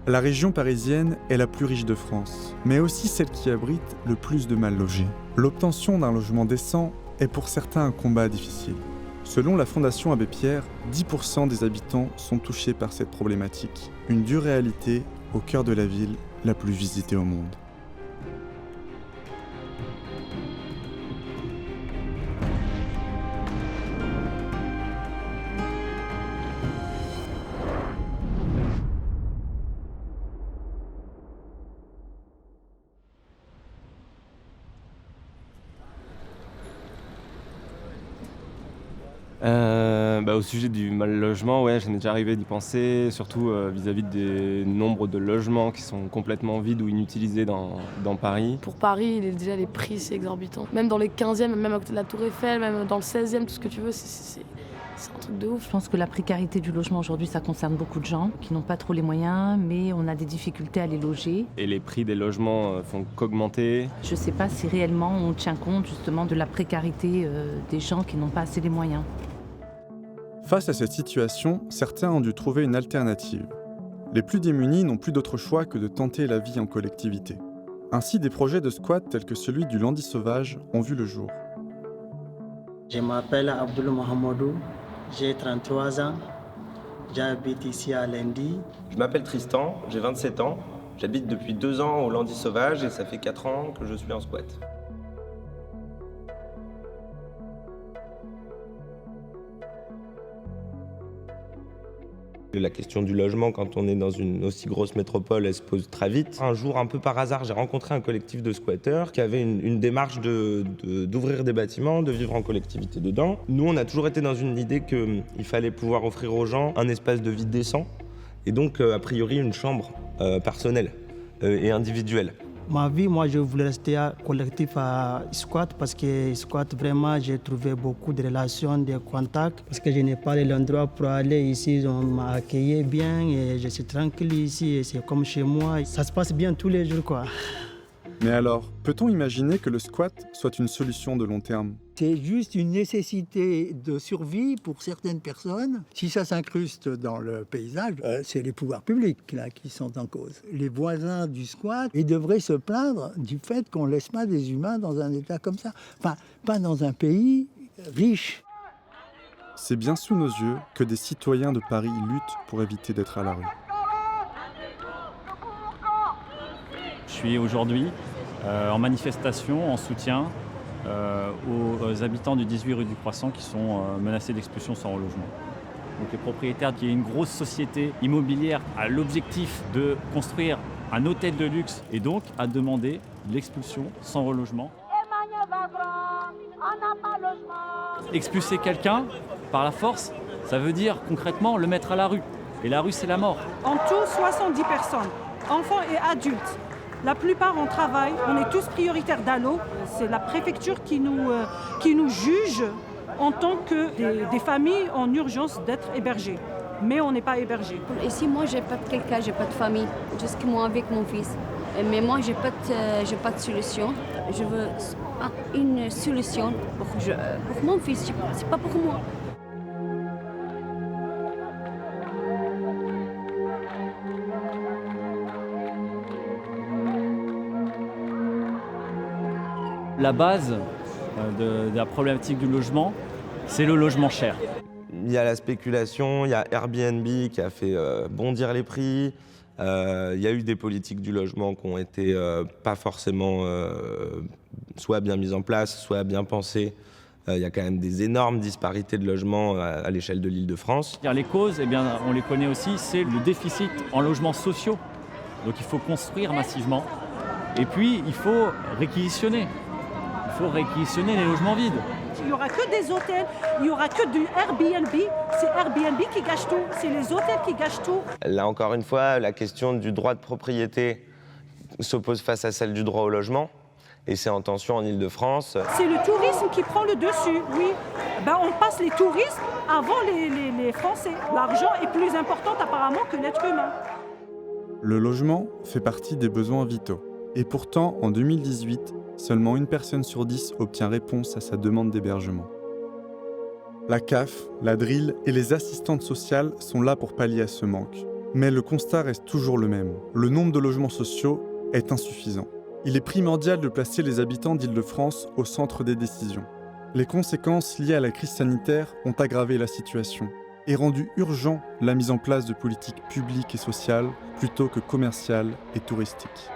La région parisienne est la plus riche de France, mais aussi celle qui abrite le plus de mal logés. L'obtention d'un logement décent est pour certains un combat difficile. Selon la Fondation Abbé Pierre, 10% des habitants sont touchés par cette problématique. Une dure réalité au cœur de la ville la plus visitée au monde. Au sujet du mal logement, ouais, j'en ai déjà arrivé d'y penser, surtout vis-à-vis des nombres de logements qui sont complètement vides ou inutilisés dans Paris. Pour Paris, déjà les prix, c'est exorbitant. Même dans les 15e, même à côté de la Tour Eiffel, même dans le 16e, tout ce que tu veux, c'est un truc de ouf. Je pense que la précarité du logement aujourd'hui, ça concerne beaucoup de gens qui n'ont pas trop les moyens, mais on a des difficultés à les loger. Et les prix des logements font qu'augmenter. Je ne sais pas si réellement on tient compte justement de la précarité des gens qui n'ont pas assez les moyens. Face à cette situation, certains ont dû trouver une alternative. Les plus démunis n'ont plus d'autre choix que de tenter la vie en collectivité. Ainsi, des projets de squat tels que celui du Landy Sauvage ont vu le jour. Je m'appelle Abdoul Mohamedou, j'ai 33 ans, j'habite ici à Landy. Je m'appelle Tristan, j'ai 27 ans, j'habite depuis 2 ans au Landy Sauvage et ça fait 4 ans que je suis en squat. La question du logement, quand on est dans une aussi grosse métropole, elle se pose très vite. Un jour, un peu par hasard, j'ai rencontré un collectif de squatteurs qui avait une démarche d'ouvrir des bâtiments, de vivre en collectivité dedans. Nous, on a toujours été dans une idée qu'il fallait pouvoir offrir aux gens un espace de vie décent et donc, a priori, une chambre personnelle et individuelle. Ma vie, moi, je voulais rester collectif à squat parce que squat, vraiment, j'ai trouvé beaucoup de relations, de contacts. Parce que je n'ai pas l'endroit pour aller ici. On m'a accueilli bien et je suis tranquille ici. Et c'est comme chez moi. Ça se passe bien tous les jours, quoi. Mais alors, peut-on imaginer que le squat soit une solution de long terme ? C'est juste une nécessité de survie pour certaines personnes. Si ça s'incruste dans le paysage, c'est les pouvoirs publics là, qui sont en cause. Les voisins du squat, ils devraient se plaindre du fait qu'on ne laisse pas des humains dans un état comme ça. Enfin, pas dans un pays riche. C'est bien sous nos yeux que des citoyens de Paris luttent pour éviter d'être à la rue. Je suis aujourd'hui en manifestation, en soutien aux habitants du 18 rue du Croissant qui sont menacés d'expulsion sans relogement. Donc les propriétaires, qui est une grosse société immobilière, a l'objectif de construire un hôtel de luxe et donc a demandé l'expulsion sans relogement. Expulser quelqu'un par la force, ça veut dire concrètement le mettre à la rue. Et la rue, c'est la mort. En tout, 70 personnes, enfants et adultes. La plupart, on travaille, on est tous prioritaires d'Allo. C'est la préfecture qui nous juge en tant que des familles en urgence d'être hébergées. Mais on n'est pas hébergés. Ici, moi, j'ai pas de quelqu'un, j'ai pas de famille. Juste moi avec mon fils. Mais moi, j'ai pas de solution. Je veux une solution pour mon fils, c'est pas pour moi. La base de la problématique du logement, c'est le logement cher. Il y a la spéculation, il y a Airbnb qui a fait bondir les prix. Il y a eu des politiques du logement qui ont été pas forcément soit bien mises en place, soit bien pensées. Il y a quand même des énormes disparités de logement à l'échelle de l'Île-de-France. Les causes, on les connaît aussi, c'est le déficit en logements sociaux. Donc il faut construire massivement. Et puis il faut réquisitionner. Il faut réquisitionner les logements vides. Il n'y aura que des hôtels, il n'y aura que du Airbnb. C'est Airbnb qui gâche tout, c'est les hôtels qui gâchent tout. Là encore une fois, la question du droit de propriété s'oppose face à celle du droit au logement. Et c'est en tension en Île-de-France. C'est le tourisme qui prend le dessus, oui. On passe les touristes avant les Français. L'argent est plus important apparemment que l'être humain. Le logement fait partie des besoins vitaux. Et pourtant, en 2018, seulement 1 personne sur 10 obtient réponse à sa demande d'hébergement. La CAF, la DRIL et les assistantes sociales sont là pour pallier à ce manque. Mais le constat reste toujours le même. Le nombre de logements sociaux est insuffisant. Il est primordial de placer les habitants d'Île-de-France au centre des décisions. Les conséquences liées à la crise sanitaire ont aggravé la situation et rendu urgent la mise en place de politiques publiques et sociales plutôt que commerciales et touristiques.